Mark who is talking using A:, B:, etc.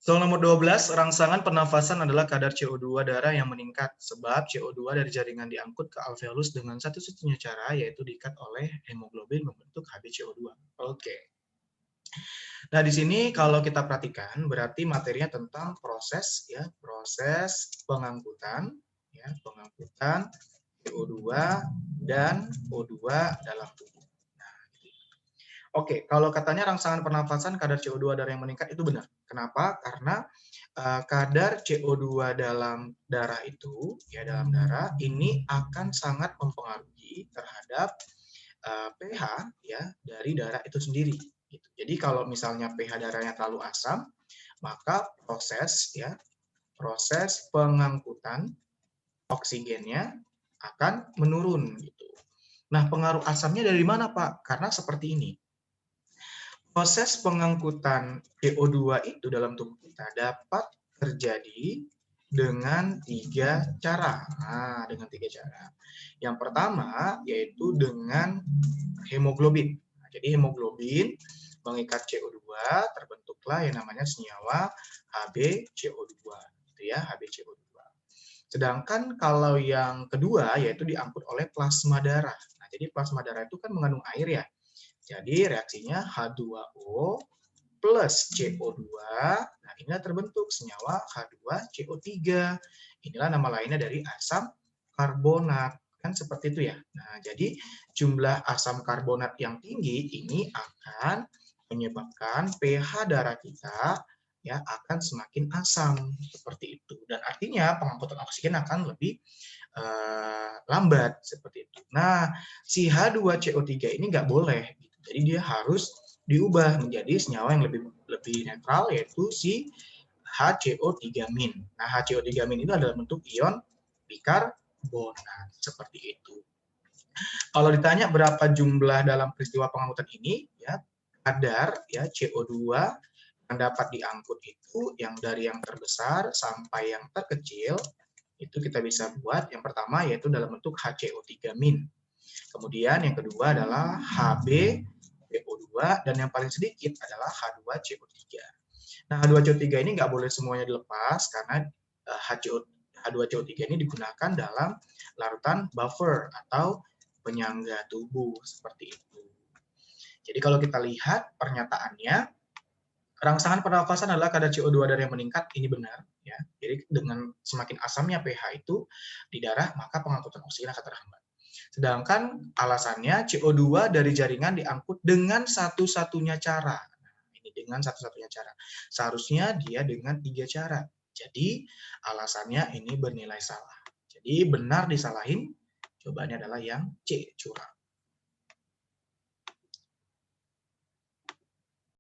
A: Soal nomor 12, rangsangan pernafasan adalah kadar CO2 darah yang meningkat sebab CO2 dari jaringan diangkut ke alveolus dengan satu-satunya cara yaitu diikat oleh hemoglobin membentuk HbCO2. Oke. Nah, di sini kalau kita perhatikan berarti materinya tentang proses ya, proses pengangkutan ya, pengangkutan CO2 dan O2 dalam tubuh. Oke, kalau katanya rangsangan pernafasan kadar CO2 darah yang meningkat itu benar. Kenapa? Karena kadar CO2 dalam darah itu, ya dalam darah, ini akan sangat mempengaruhi terhadap pH ya dari darah itu sendiri. Gitu. Jadi kalau misalnya pH darahnya terlalu asam, maka proses pengangkutan oksigennya akan menurun. Gitu. Nah, pengaruh asamnya dari mana, Pak? Karena seperti ini. Proses pengangkutan CO2 itu dalam tubuh kita dapat terjadi dengan 3 cara. Nah, dengan 3 cara. Yang pertama yaitu dengan hemoglobin. Nah, jadi hemoglobin mengikat CO2 terbentuklah yang namanya senyawa HbCO2, gitu ya, HbCO2. Sedangkan kalau yang kedua yaitu diangkut oleh plasma darah. Nah, jadi plasma darah itu kan mengandung air ya. Jadi reaksinya H2O plus CO2, nah inilah terbentuk senyawa H2CO3. Inilah nama lainnya dari asam karbonat. Kan seperti itu ya. Nah, jadi jumlah asam karbonat yang tinggi ini akan menyebabkan pH darah kita ya akan semakin asam seperti itu. Dan artinya pengangkutan oksigen akan lebih lambat seperti itu. Nah, si H2CO3 ini nggak boleh. Jadi dia harus diubah menjadi senyawa yang lebih netral yaitu si HCO3-. Nah, HCO3- itu adalah bentuk ion bikarbonat seperti itu. Kalau ditanya berapa jumlah dalam peristiwa pengangkutan ini, ya kadar ya CO2 yang dapat diangkut itu yang dari yang terbesar sampai yang terkecil itu kita bisa buat yang pertama yaitu dalam bentuk HCO3-. Kemudian yang kedua adalah HbCO2 dan yang paling sedikit adalah H2CO3. Nah, H2CO3 ini nggak boleh semuanya dilepas karena H2CO3 ini digunakan dalam larutan buffer atau penyangga tubuh seperti itu. Jadi kalau kita lihat pernyataannya, rangsangan pernafasan adalah kadar CO2 darah yang meningkat, ini benar ya. Jadi dengan semakin asamnya pH itu di darah, maka pengangkutan oksigen akan terhambat. Sedangkan alasannya CO2 dari jaringan diangkut dengan satu-satunya cara. Nah, ini dengan satu-satunya cara. Seharusnya dia dengan 3 cara. Jadi alasannya ini bernilai salah. Jadi benar disalahin, jawabannya adalah yang C, curang.